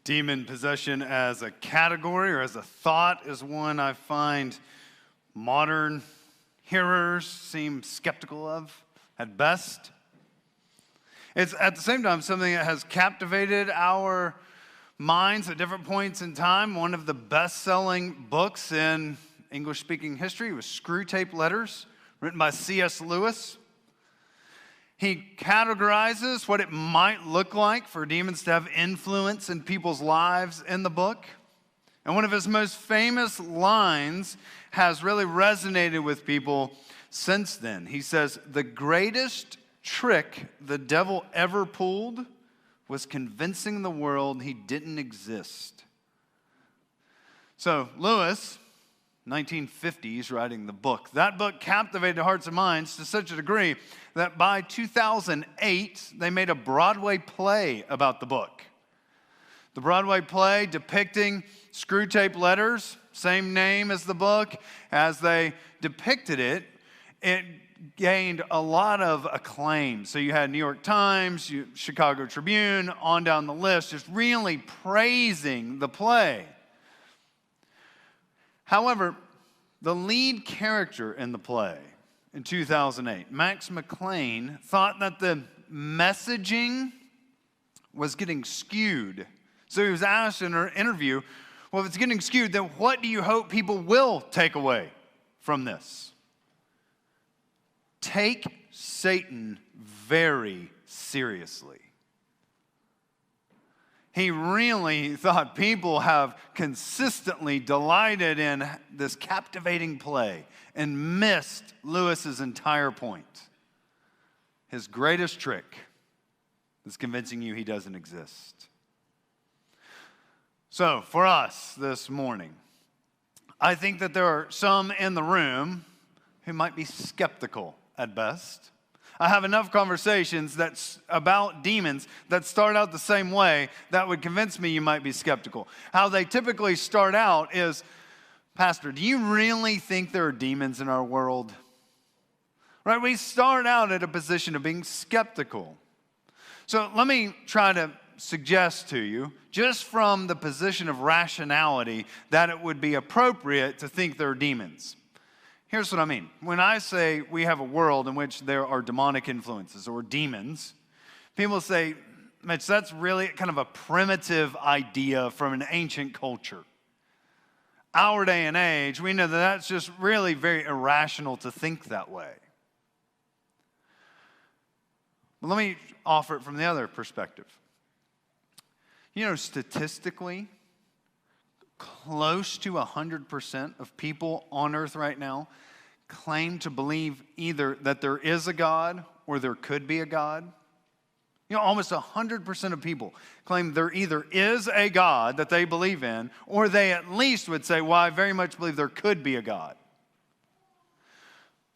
Demon possession as a category or as a thought is one I find modern hearers seem skeptical of at best. It's at the same time something that has captivated our minds at different points in time. One of the best-selling books in English-speaking history was Screwtape Letters, written by C.S. Lewis. He categorizes what it might look like for demons to have influence in people's lives in the book. And one of his most famous lines has really resonated with people since then. He says, "The greatest trick the devil ever pulled was convincing the world he didn't exist." So Lewis, 1950s, writing the book. That book captivated hearts and minds to such a degree that by 2008, they made a Broadway play about the book. The Broadway play depicting Screwtape Letters, same name as the book, as they depicted it, it gained a lot of acclaim. So you had New York Times, Chicago Tribune, on down the list, just really praising the play. However, the lead character in the play in 2008, Max McLean, thought that the messaging was getting skewed. So he was asked in an interview, well, if it's getting skewed, then what do you hope people will take away from this? Take Satan very seriously. He really thought people have consistently delighted in this captivating play and missed Lewis's entire point. His greatest trick is convincing you he doesn't exist. So, for us this morning, I think that there are some in the room who might be skeptical at best. I have enough conversations that's about demons that start out the same way that would convince me you might be skeptical. How they typically start out is, Pastor, do you really think there are demons in our world? Right? We start out at a position of being skeptical. So let me try to suggest to you, just from the position of rationality, that it would be appropriate to think there are demons. Here's what I mean. When I say we have a world in which there are demonic influences or demons, people say, Mitch, that's really kind of a primitive idea from an ancient culture. Our day and age, we know that that's just really very irrational to think that way. But let me offer it from the other perspective. You know, statistically, close to 100% of people on earth right now claim to believe either that there is a God or there could be a God. You know, almost 100% of people claim there either is a God that they believe in, or they at least would say, well, I very much believe there could be a God.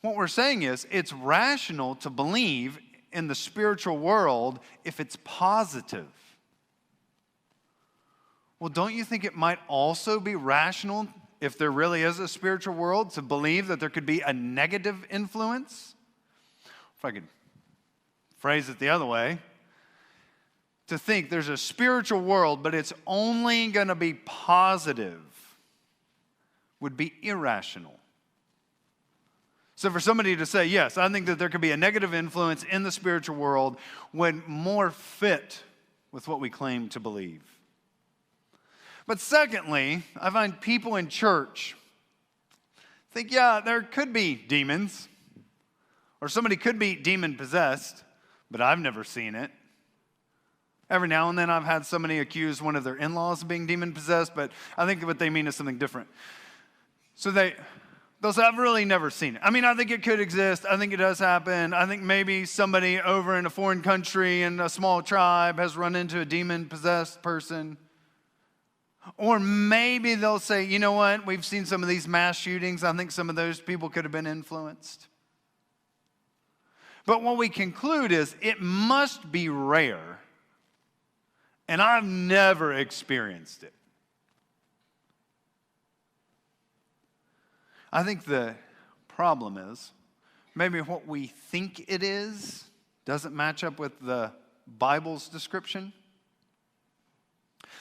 What we're saying is it's rational to believe in the spiritual world if it's positive. Well, don't you think it might also be rational, if there really is a spiritual world, to believe that there could be a negative influence? If I could phrase it the other way, to think there's a spiritual world, but it's only going to be positive, would be irrational. So for somebody to say, yes, I think that there could be a negative influence in the spiritual world, would more fit with what we claim to believe. But secondly, I find people in church think, yeah, there could be demons, or somebody could be demon-possessed, but I've never seen it. Every now and then I've had somebody accuse one of their in-laws of being demon-possessed, but I think what they mean is something different. So they'll say, I've really never seen it. I mean, I think it could exist. I think it does happen. I think maybe somebody over in a foreign country in a small tribe has run into a demon-possessed person. Or maybe they'll say, you know what, we've seen some of these mass shootings. I think some of those people could have been influenced. But what we conclude is it must be rare, and I've never experienced it. I think the problem is maybe what we think it is doesn't match up with the Bible's description.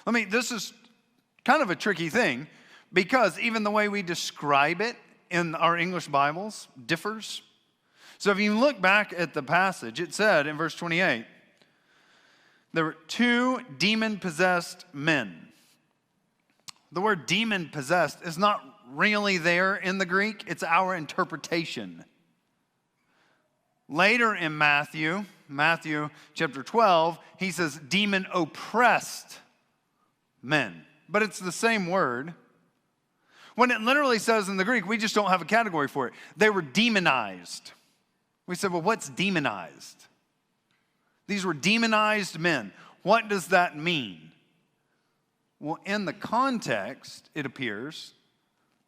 This is kind of a tricky thing because even the way we describe it in our English Bibles differs. So if you look back at the passage, it said in verse 28, there were 2 demon-possessed men. The word demon-possessed is not really there in the Greek. It's our interpretation. Later in Matthew chapter 12, he says demon-oppressed men. But it's the same word. When it literally says in the Greek, we just don't have a category for it. They were demonized. We said, well, what's demonized? These were demonized men. What does that mean? Well, in the context, it appears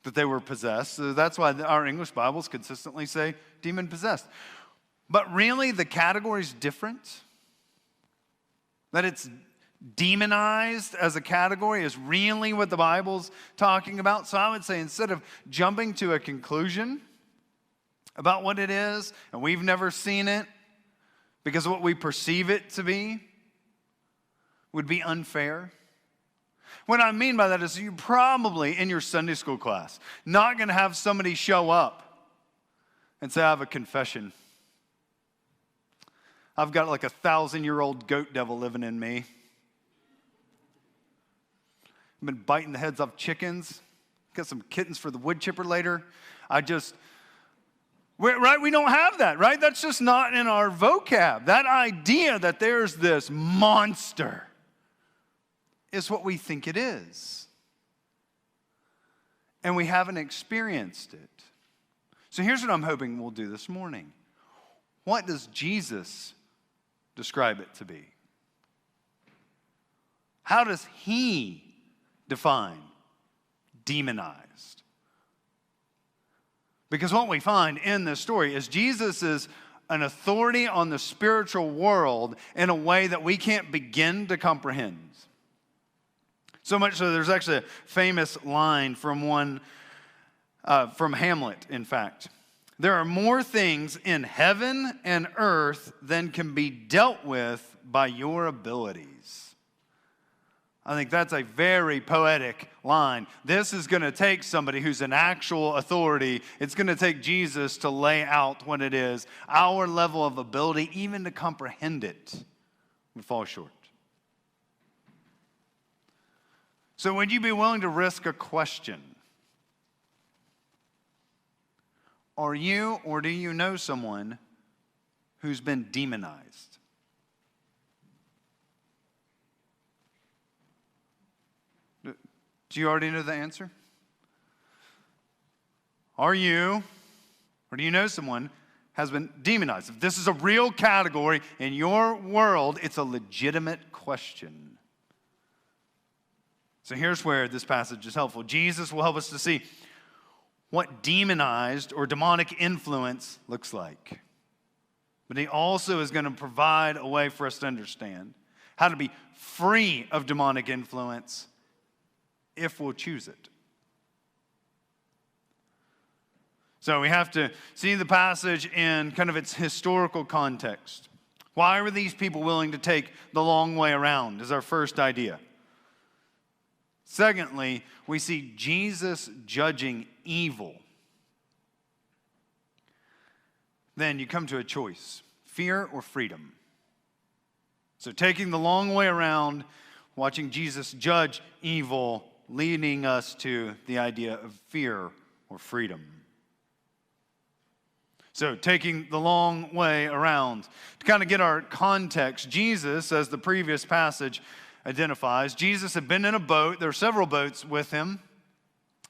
that they were possessed. So that's why our English Bibles consistently say demon-possessed. But really, the category is different. That it's demonized as a category is really what the Bible's talking about. So I would say instead of jumping to a conclusion about what it is, and we've never seen it, because what we perceive it to be would be unfair. What I mean by that is you probably, in your Sunday school class, not going to have somebody show up and say, I have a confession. I've got like a 1,000-year-old goat devil living in me. I've been biting the heads off chickens. Got some kittens for the wood chipper later. We don't have that, right? That's just not in our vocab. That idea that there's this monster is what we think it is. And we haven't experienced it. So here's what I'm hoping we'll do this morning. What does Jesus describe it to be? How does he define demonized? Because what we find in this story is Jesus is an authority on the spiritual world in a way that we can't begin to comprehend. So much so there's actually a famous line from Hamlet, in fact. There are more things in heaven and earth than can be dealt with by your abilities. I think that's a very poetic line. This is going to take somebody who's an actual authority. It's going to take Jesus to lay out what it is. Our level of ability, even to comprehend it, would fall short. So would you be willing to risk a question? Are you or do you know someone who's been demonized? Do you already know the answer? Are you or do you know someone has been demonized? If this is a real category in your world, it's a legitimate question. So here's where this passage is helpful. Jesus will help us to see what demonized or demonic influence looks like. But he also is going to provide a way for us to understand how to be free of demonic influence if we'll choose it. So we have to see the passage in kind of its historical context. Why were these people willing to take the long way around is our first idea. Secondly, we see Jesus judging evil. Then you come to a choice, fear or freedom. So taking the long way around, watching Jesus judge evil, leading us to the idea of fear or freedom. So taking the long way around. To kind of get our context, Jesus, as the previous passage identifies, Jesus had been in a boat. There were several boats with him.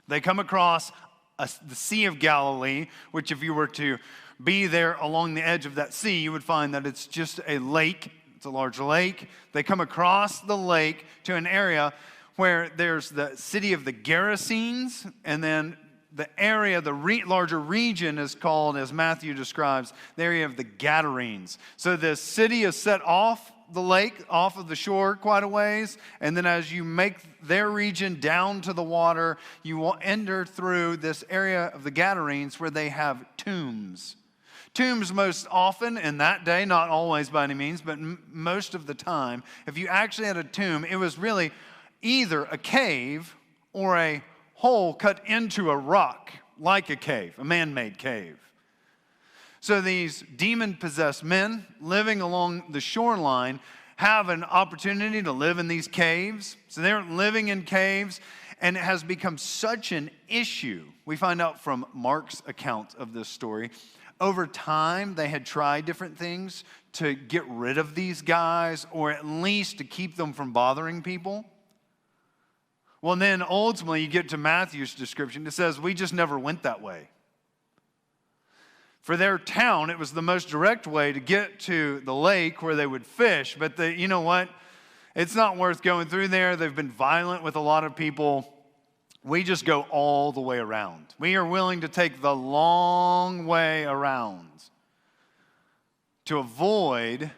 They come across the Sea of Galilee, which if you were to be there along the edge of that sea, you would find that it's just a lake. It's a large lake. They come across the lake to an area where there's the city of the Gerasenes, and then the area, the larger region is called, as Matthew describes, the area of the Gadarenes. So the city is set off the lake, off of the shore quite a ways, and then as you make their region down to the water, you will enter through this area of the Gadarenes where they have tombs. Tombs most often in that day, not always by any means, but most of the time, if you actually had a tomb, it was really either a cave or a hole cut into a rock, like a cave, a man-made cave. So these demon-possessed men living along the shoreline have an opportunity to live in these caves. So they're living in caves, and it has become such an issue. We find out from Mark's account of this story. Over time, they had tried different things to get rid of these guys, or at least to keep them from bothering people. Well, then ultimately you get to Matthew's description. It says, we just never went that way. For their town, it was the most direct way to get to the lake where they would fish. But you know what? It's not worth going through there. They've been violent with a lot of people. We just go all the way around. We are willing to take the long way around to avoid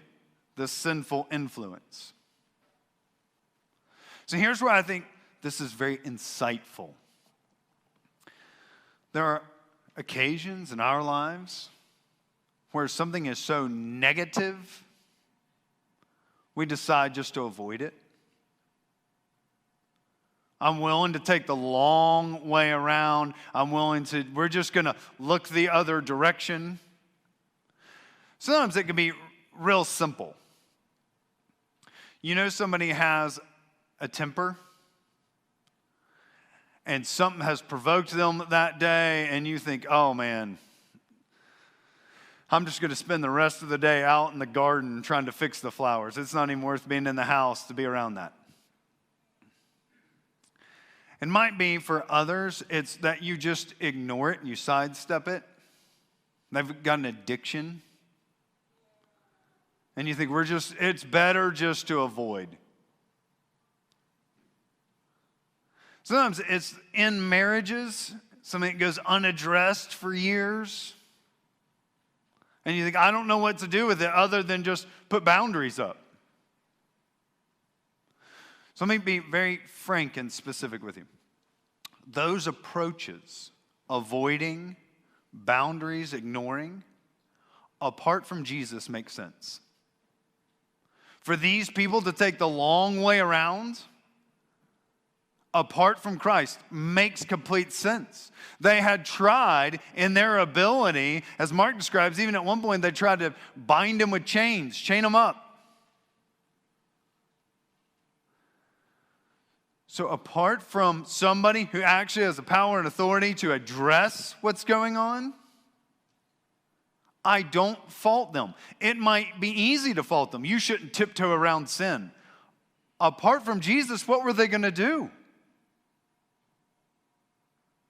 the sinful influence. So here's where I think this is very insightful. There are occasions in our lives where something is so negative, we decide just to avoid it. I'm willing to take the long way around. We're just going to look the other direction. Sometimes it can be real simple. You know, somebody has a temper, and something has provoked them that day, and you think, oh man, I'm just going to spend the rest of the day out in the garden trying to fix the flowers. It's not even worth being in the house to be around that. It might be for others, it's that you just ignore it and you sidestep it. They've got an addiction. And you think it's better just to avoid. Sometimes it's in marriages, something that goes unaddressed for years. And you think, I don't know what to do with it other than just put boundaries up. So let me be very frank and specific with you. Those approaches, avoiding, boundaries, ignoring, apart from Jesus make sense. For these people to take the long way around, apart from Christ, makes complete sense. They had tried in their ability, as Mark describes, even at one point they tried to bind him with chains, chain him up. So apart from somebody who actually has the power and authority to address what's going on, I don't fault them. It might be easy to fault them. You shouldn't tiptoe around sin. Apart from Jesus, what were they going to do?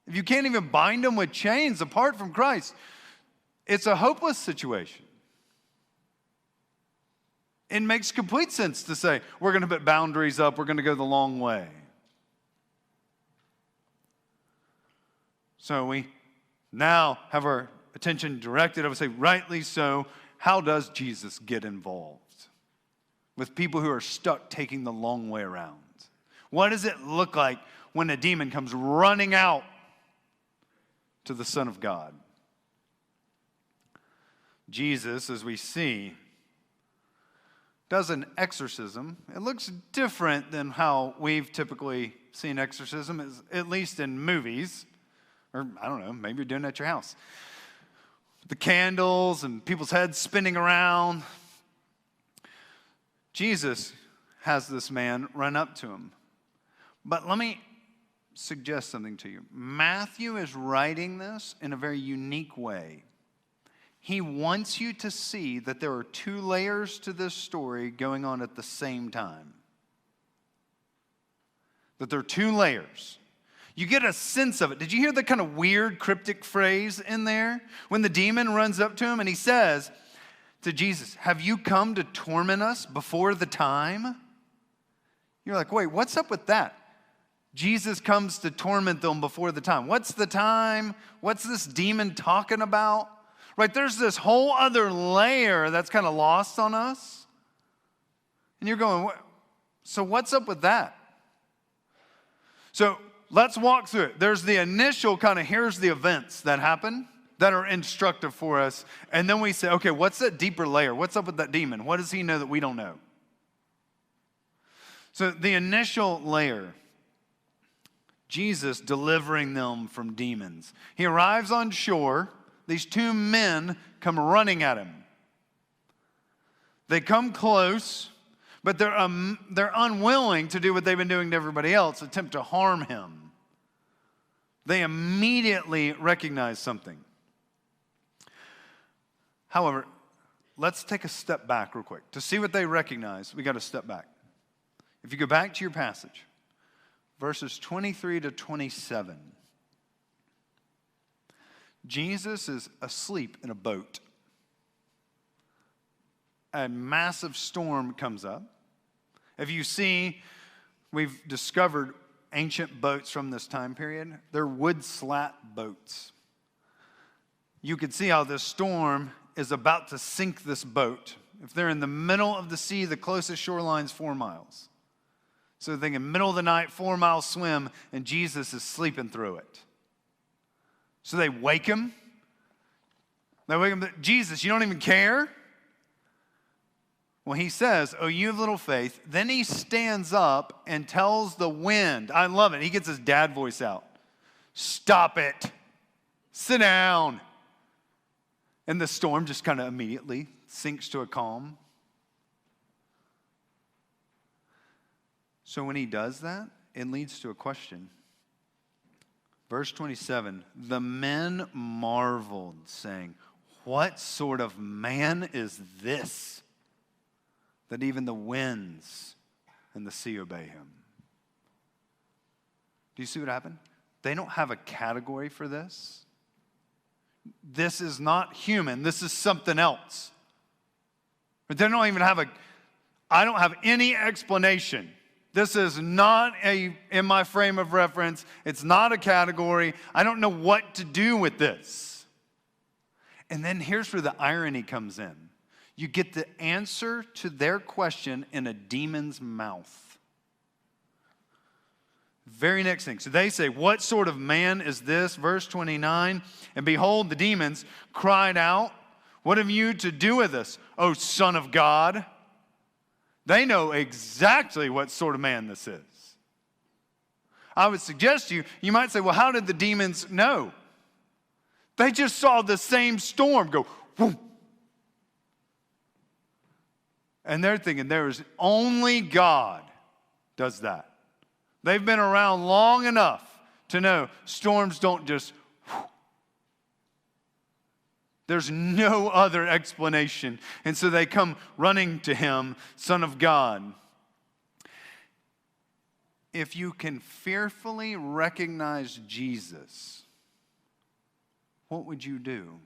If you can't even bind them with chains apart from Christ, it's a hopeless situation. It makes complete sense to say, we're going to put boundaries up, we're going to go the long way. So we now have our attention directed, I would say rightly so, how does Jesus get involved with people who are stuck taking the long way around? What does it look like when a demon comes running out to the Son of God? Jesus, as we see, does an exorcism. It looks different than how we've typically seen exorcism, at least in movies. Or, I don't know, maybe you're doing it at your house. The candles and people's heads spinning around. Jesus has this man run up to him. But let me suggest something to you. Matthew is writing this in a very unique way. He wants you to see that there are two layers to this story going on at the same time. That there are two layers. You get a sense of it. Did you hear the kind of weird cryptic phrase in there? When the demon runs up to him and he says to Jesus, have you come to torment us before the time? You're like, wait, what's up with that? Jesus comes to torment them before the time. What's the time? What's this demon talking about? Right, there's this whole other layer that's kind of lost on us. And you're going, so what's up with that? So let's walk through it. There's the initial kind of, here's the events that happen that are instructive for us. And then we say, okay, what's that deeper layer? What's up with that demon? What does he know that we don't know? So the initial layer, Jesus delivering them from demons. He arrives on shore. These two men come running at him. They come close, but they're unwilling to do what they've been doing to everybody else, attempt to harm him. They immediately recognize something. However, let's take a step back real quick. To see what they recognize, we got to step back. If you go back to your passage, verses 23 to 27, Jesus is asleep in a boat. A massive storm comes up. If you see, we've discovered ancient boats from this time period. They're wood slat boats. You can see how this storm is about to sink this boat. If they're in the middle of the sea, the closest shoreline is 4 miles. So think in middle of the night, 4-mile swim, and Jesus is sleeping through it. So they wake him. They wake him, Jesus, you don't even care? Well, he says, oh, you have little faith. Then he stands up and tells the wind. I love it. He gets his dad voice out. Stop it. Sit down. And the storm just kind of immediately sinks to a calm. So when he does that, it leads to a question. Verse 27, the men marveled, saying, what sort of man is this, that even the winds and the sea obey him? Do you see what happened? They don't have a category for this. This is not human. This is something else. But they don't even have I don't have any explanation. This is not in my frame of reference. It's not a category. I don't know what to do with this. And then here's where the irony comes in. You get the answer to their question in a demon's mouth. Very next thing. So they say, what sort of man is this? Verse 29, and behold, the demons cried out, what have you to do with us, O Son of God? They know exactly what sort of man this is. I would suggest you might say, well, how did the demons know? They just saw the same storm go, whoom. And they're thinking there is only God does that. They've been around long enough to know storms don't just, whoo. There's no other explanation. And so they come running to him, Son of God. If you can fearfully recognize Jesus, what would you do?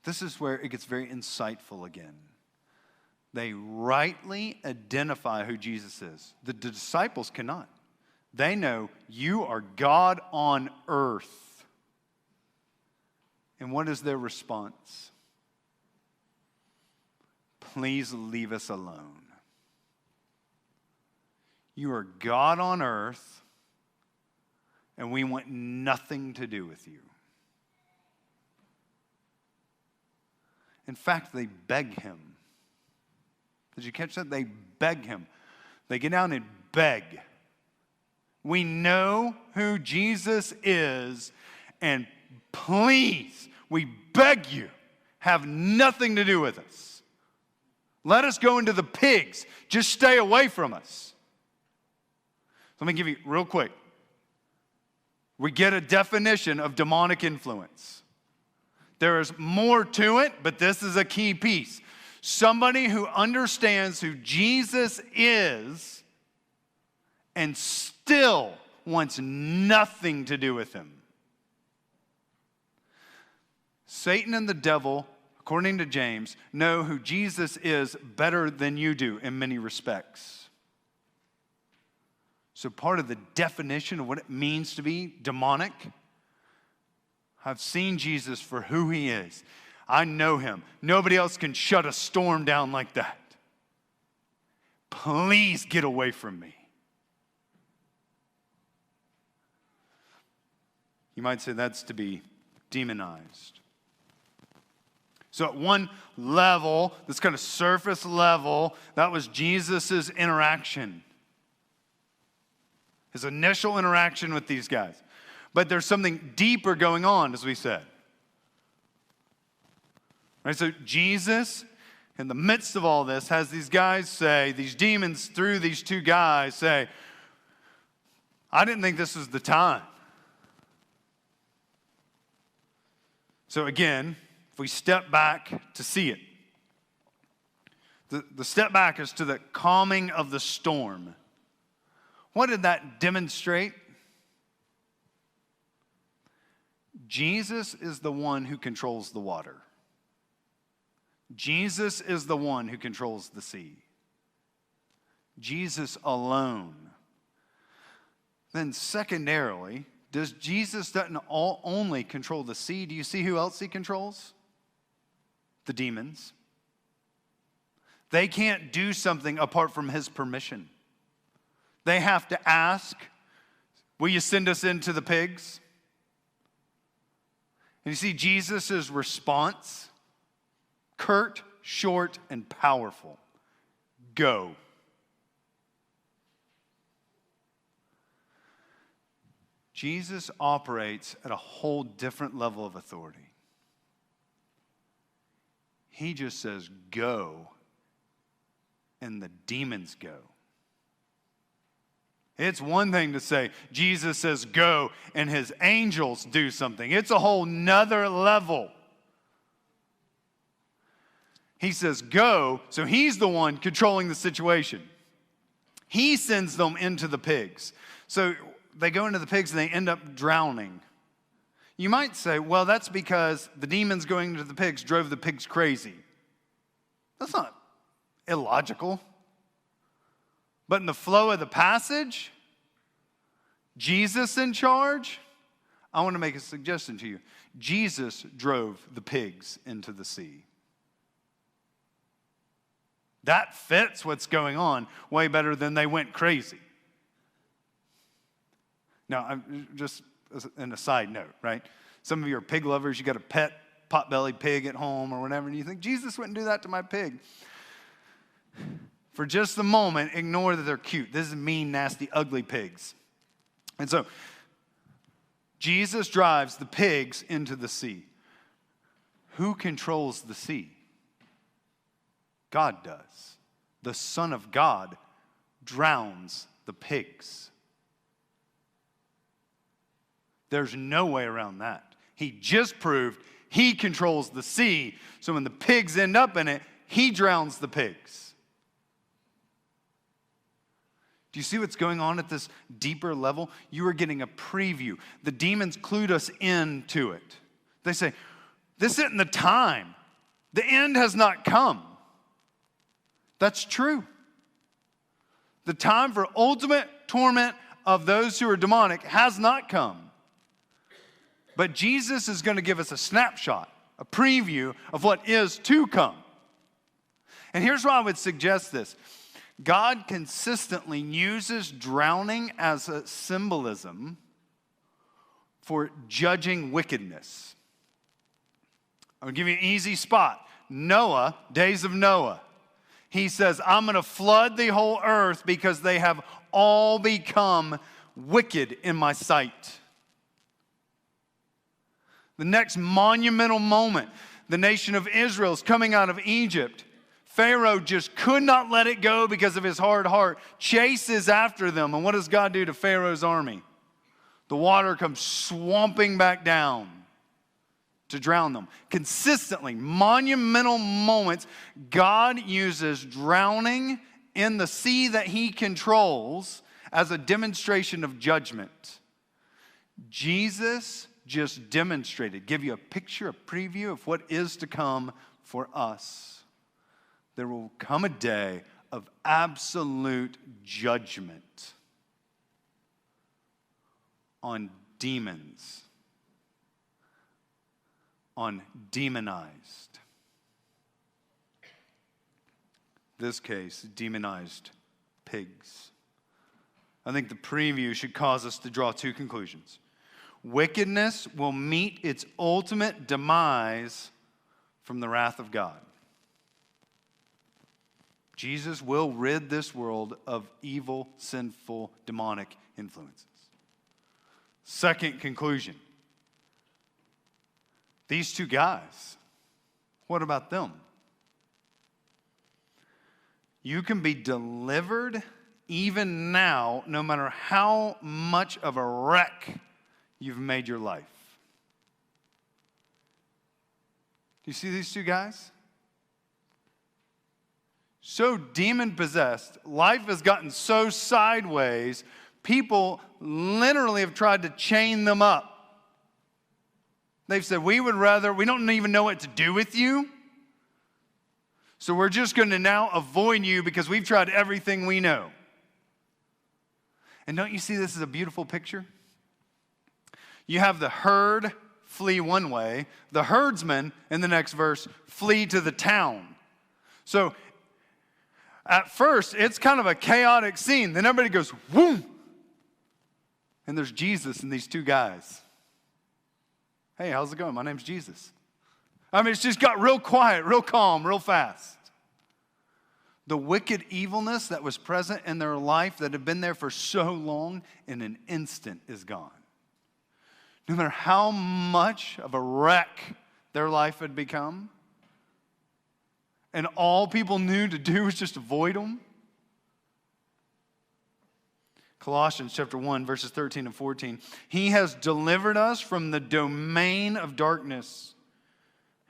This is where it gets very insightful again. They rightly identify who Jesus is. The disciples cannot. They know you are God on earth. And what is their response? Please leave us alone. You are God on earth, and we want nothing to do with you. In fact, they beg him. Did you catch that? They beg him. They get down and beg. We know who Jesus is, and please, we beg you, have nothing to do with us. Let us go into the pigs. Just stay away from us. Let me give you real quick. We get a definition of demonic influence. There is more to it, but this is a key piece. Somebody who understands who Jesus is and still wants nothing to do with him. Satan and the devil, according to James, know who Jesus is better than you do in many respects. So part of the definition of what it means to be demonic, I've seen Jesus for who he is. I know him. Nobody else can shut a storm down like that. Please get away from me. You might say that's to be demonized. So at one level, this kind of surface level, that was Jesus' interaction. His initial interaction with these guys. But there's something deeper going on, as we said. Right, so Jesus, in the midst of all this, has these guys say, these demons through these two guys say, I didn't think this was the time. So again, if we step back to see it, the step back is to the calming of the storm. What did that demonstrate? Jesus is the one who controls the water. Jesus is the one who controls the sea. Jesus alone. Then secondarily, does Jesus doesn't only control the sea? Do you see who else he controls? The demons. They can't do something apart from his permission. They have to ask, will you send us into the pigs? And you see Jesus' response, curt, short, and powerful. Go. Jesus operates at a whole different level of authority. He just says, go, and the demons go. It's one thing to say, Jesus says go, and his angels do something. It's a whole nother level. He says go, so he's the one controlling the situation. He sends them into the pigs. So they go into the pigs and they end up drowning. You might say, well, that's because the demons going into the pigs drove the pigs crazy. That's not illogical. But in the flow of the passage, Jesus in charge, I want to make a suggestion to you. Jesus drove the pigs into the sea. That fits what's going on way better than they went crazy. Now, I'm just an aside note, right? Some of you are pig lovers. You got a pet pot-bellied pig at home or whatever, and you think, Jesus wouldn't do that to my pig. For just a moment, ignore that they're cute. This is mean, nasty, ugly pigs. And so, Jesus drives the pigs into the sea. Who controls the sea? God does. The Son of God drowns the pigs. There's no way around that. He just proved he controls the sea. So when the pigs end up in it, he drowns the pigs. Do you see what's going on at this deeper level? You are getting a preview. The demons clued us into it. They say, this isn't the time. The end has not come. That's true. The time for ultimate torment of those who are demonic has not come. But Jesus is going to give us a snapshot, a preview of what is to come. And here's why I would suggest this. God consistently uses drowning as a symbolism for judging wickedness. I'm going to give you an easy spot. Noah, days of Noah. He says, I'm going to flood the whole earth because they have all become wicked in my sight. The next monumental moment, the nation of Israel is coming out of Egypt. Pharaoh just could not let it go because of his hard heart, chases after them. And what does God do to Pharaoh's army? The water comes swamping back down to drown them. Consistently, monumental moments, God uses drowning in the sea that he controls as a demonstration of judgment. Jesus just demonstrated, give you a picture, a preview of what is to come for us. There will come a day of absolute judgment on demons, on demonized. In this case, demonized pigs. I think the preview should cause us to draw two conclusions. Wickedness will meet its ultimate demise from the wrath of God. Jesus will rid this world of evil, sinful, demonic influences. Second conclusion. These two guys, what about them? You can be delivered even now, no matter how much of a wreck you've made your life. Do you see these two guys? So demon-possessed, life has gotten so sideways, people literally have tried to chain them up. They've said, we don't even know what to do with you, so we're just going to now avoid you because we've tried everything we know. And don't you see this is a beautiful picture? You have the herd flee one way, the herdsmen in the next verse flee to the town. So at first, it's kind of a chaotic scene. Then everybody goes, whoom! And there's Jesus and these two guys. Hey, how's it going? My name's Jesus. I mean, it's just got real quiet, real calm, real fast. The wicked evilness that was present in their life that had been there for so long, in an instant is gone. No matter how much of a wreck their life had become, and all people knew to do was just avoid them. Colossians chapter 1, verses 13 and 14. He has delivered us from the domain of darkness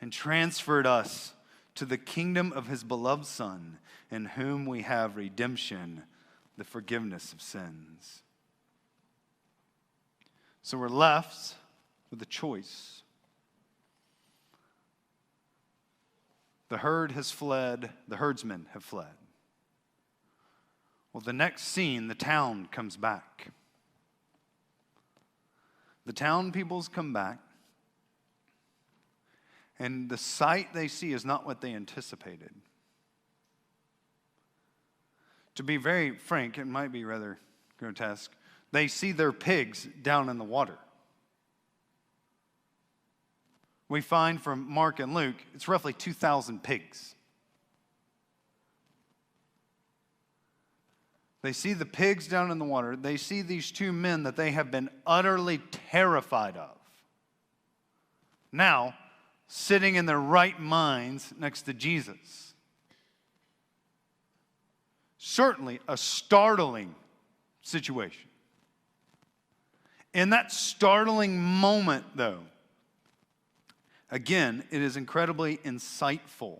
and transferred us to the kingdom of his beloved Son, in whom we have redemption, the forgiveness of sins. So we're left with a choice. The herd has fled, the herdsmen have fled. Well, the next scene, the town comes back. The town peoples come back, and the sight they see is not what they anticipated. To be very frank, it might be rather grotesque, they see their pigs down in the water. We find from Mark and Luke, it's roughly 2,000 pigs. They see the pigs down in the water. They see these two men that they have been utterly terrified of. Now, sitting in their right minds next to Jesus. Certainly a startling situation. In that startling moment, though, again, it is incredibly insightful.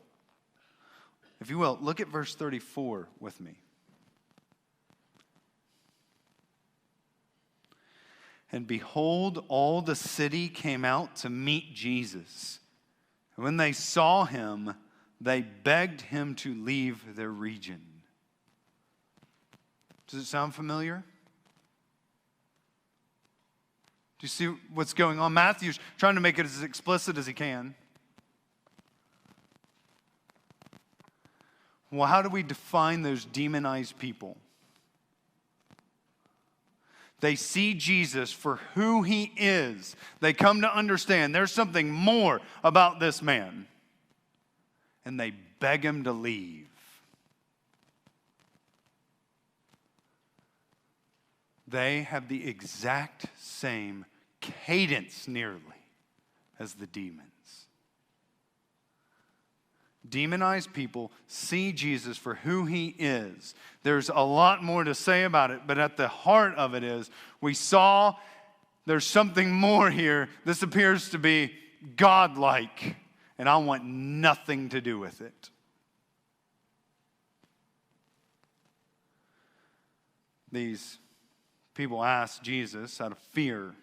If you will, look at verse 34 with me. And behold, all the city came out to meet Jesus. And when they saw him, they begged him to leave their region. Does it sound familiar? Do you see what's going on? Matthew's trying to make it as explicit as he can. Well, how do we define those demonized people? They see Jesus for who he is. They come to understand there's something more about this man. And they beg him to leave. They have the exact same cadence nearly as the demons. Demonized people see Jesus for who he is. There's a lot more to say about it, but at the heart of it is we saw there's something more here. This appears to be godlike, and I want nothing to do with it. These people asked Jesus out of fear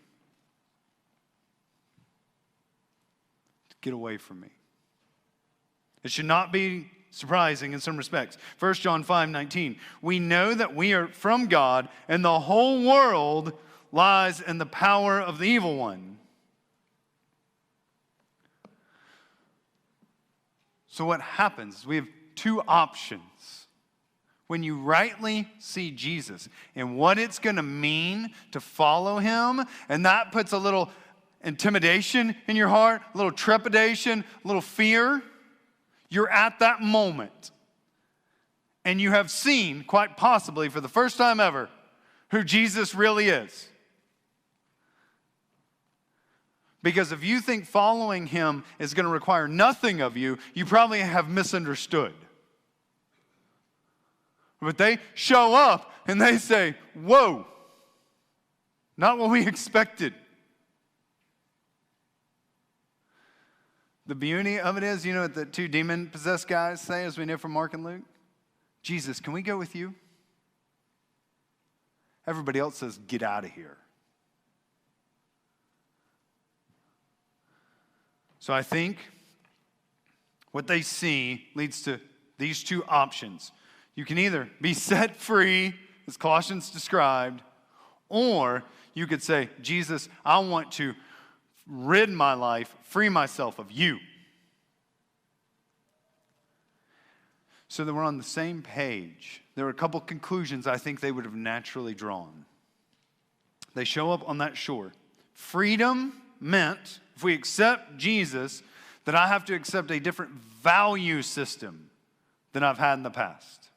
to get away from me. It should not be surprising in some respects. 1 John 5:19. We know that we are from God, and the whole world lies in the power of the evil one. So what happens? We have two options. When you rightly see Jesus and what it's going to mean to follow him, and that puts a little intimidation in your heart, a little trepidation, a little fear, you're at that moment. And you have seen, quite possibly for the first time ever, who Jesus really is. Because if you think following him is going to require nothing of you, you probably have misunderstood. But they show up and they say, whoa, not what we expected. The beauty of it is, you know what the two demon-possessed guys say, as we know from Mark and Luke? Jesus, can we go with you? Everybody else says, get out of here. So I think what they see leads to these two options. You can either be set free, as Colossians described, or you could say, Jesus, I want to rid my life, free myself of you. So that we're on the same page. There were a couple conclusions I think they would have naturally drawn. They show up on that shore. Freedom meant, if we accept Jesus, that I have to accept a different value system than I've had in the past.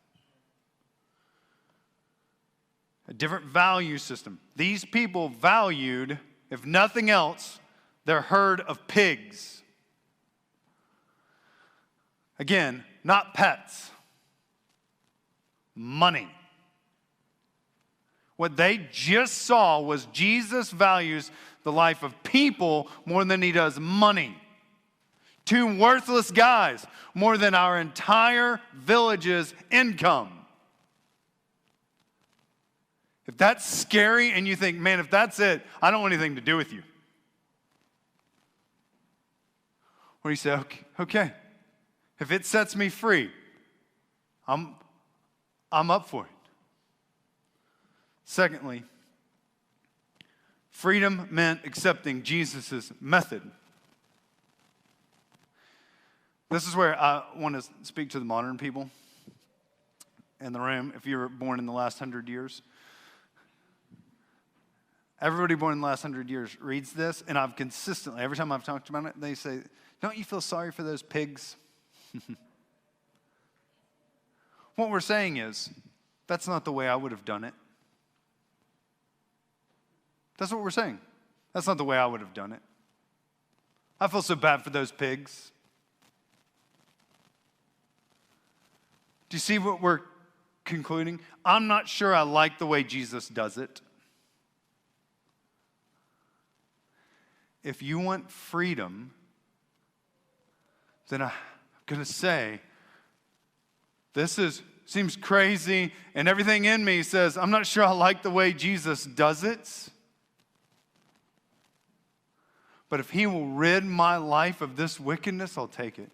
A different value system. These people valued, if nothing else, their herd of pigs. Again, not pets. Money. What they just saw was Jesus values the life of people more than he does money. Two worthless guys more than our entire village's income. If that's scary and you think, man, if that's it, I don't want anything to do with you. Or you say, okay, if it sets me free, I'm up for it. Secondly, freedom meant accepting Jesus' method. This is where I want to speak to the modern people in the room. If you were born in the last 100 years, everybody born in the last 100 years reads this, and I've consistently, every time I've talked about it, they say, don't you feel sorry for those pigs? What we're saying is, that's not the way I would have done it. That's what we're saying. That's not the way I would have done it. I feel so bad for those pigs. Do you see what we're concluding? I'm not sure I like the way Jesus does it. If you want freedom, then I'm going to say, seems crazy, and everything in me says, I'm not sure I like the way Jesus does it. But if he will rid my life of this wickedness, I'll take it.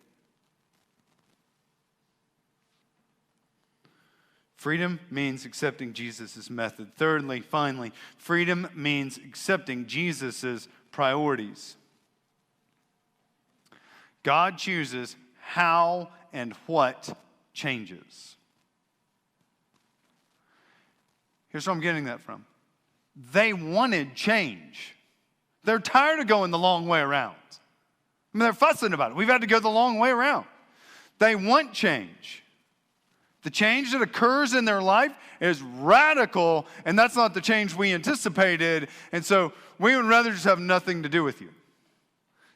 Freedom means accepting Jesus' method. Thirdly, finally, freedom means accepting Jesus' priorities. God chooses how and what changes. Here's where I'm getting that from. They wanted change. They're tired of going the long way around. I mean, they're fussing about it. We've had to go the long way around. They want change. The change that occurs in their life is radical, and that's not the change we anticipated, and so we would rather just have nothing to do with you.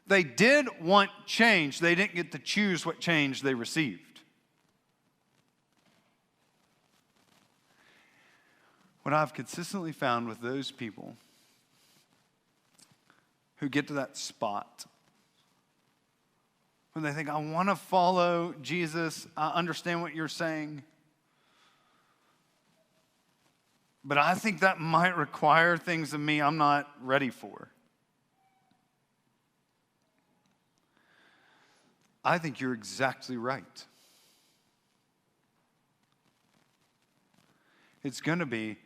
They did want change. They didn't get to choose what change they received. What I've consistently found with those people who get to that spot when they think, I want to follow Jesus, I understand what you're saying, but I think that might require things of me I'm not ready for. I think you're exactly right. It's going to be,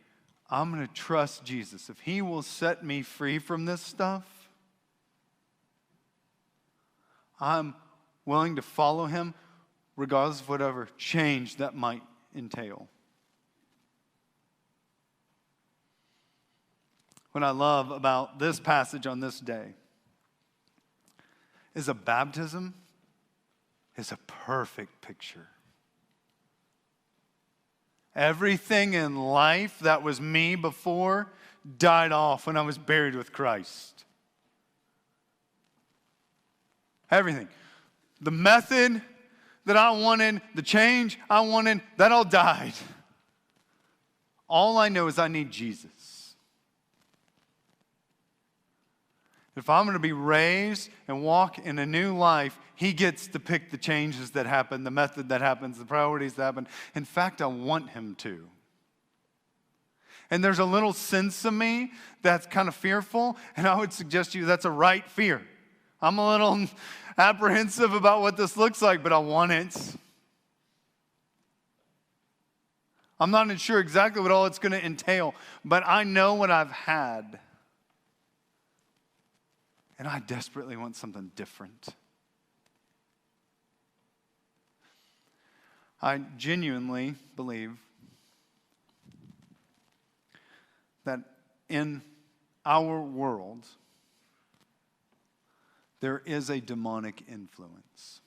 I'm going to trust Jesus. If he will set me free from this stuff, I'm willing to follow him regardless of whatever change that might entail. What I love about this passage on this day is a baptism is a perfect picture. Everything in life that was me before died off when I was buried with Christ. Everything. The method that I wanted, the change I wanted, that all died. All I know is I need Jesus. If I'm going to be raised and walk in a new life, He gets to pick the changes that happen, the method that happens, the priorities that happen. In fact, I want Him to. And there's a little sense of me that's kind of fearful, and I would suggest to you that's a right fear. I'm a little apprehensive about what this looks like, but I want it. I'm not sure exactly what all it's going to entail, but I know what I've had. And I desperately want something different. I genuinely believe that in our world, there is a demonic influence.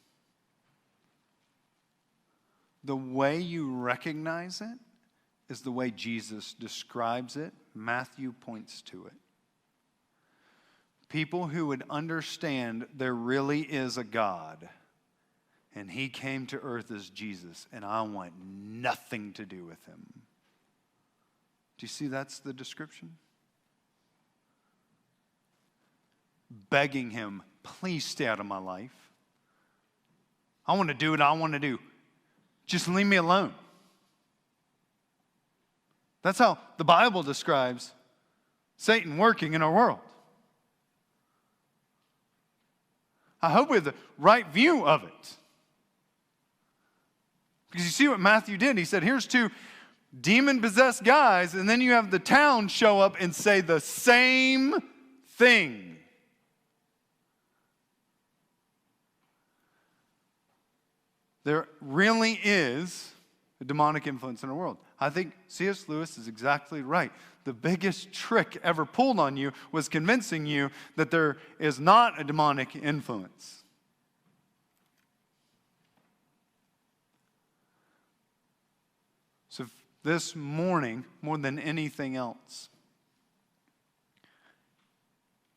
The way you recognize it is the way Jesus describes it. Matthew points to it. People who would understand there really is a God, and He came to earth as Jesus, and I want nothing to do with Him. Do you see that's the description? Begging Him, please stay out of my life. I want to do what I want to do. Just leave me alone. That's how the Bible describes Satan working in our world. I hope we have the right view of it. Because you see what Matthew did. He said, here's two demon-possessed guys, and then you have the town show up and say the same thing. There really is a demonic influence in our world. I think C.S. Lewis is exactly right. The biggest trick ever pulled on you was convincing you that there is not a demonic influence. So this morning, more than anything else,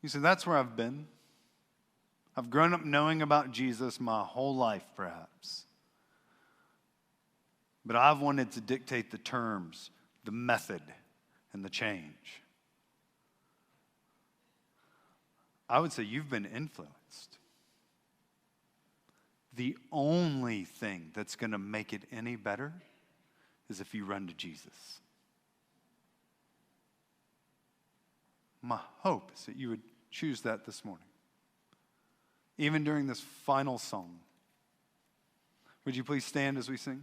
you said, that's where I've been. I've grown up knowing about Jesus my whole life, perhaps. But I've wanted to dictate the terms, the method, and the change. I would say you've been influenced. The only thing that's going to make it any better is if you run to Jesus. My hope is that you would choose that this morning. Even during this final song. Would you please stand as we sing?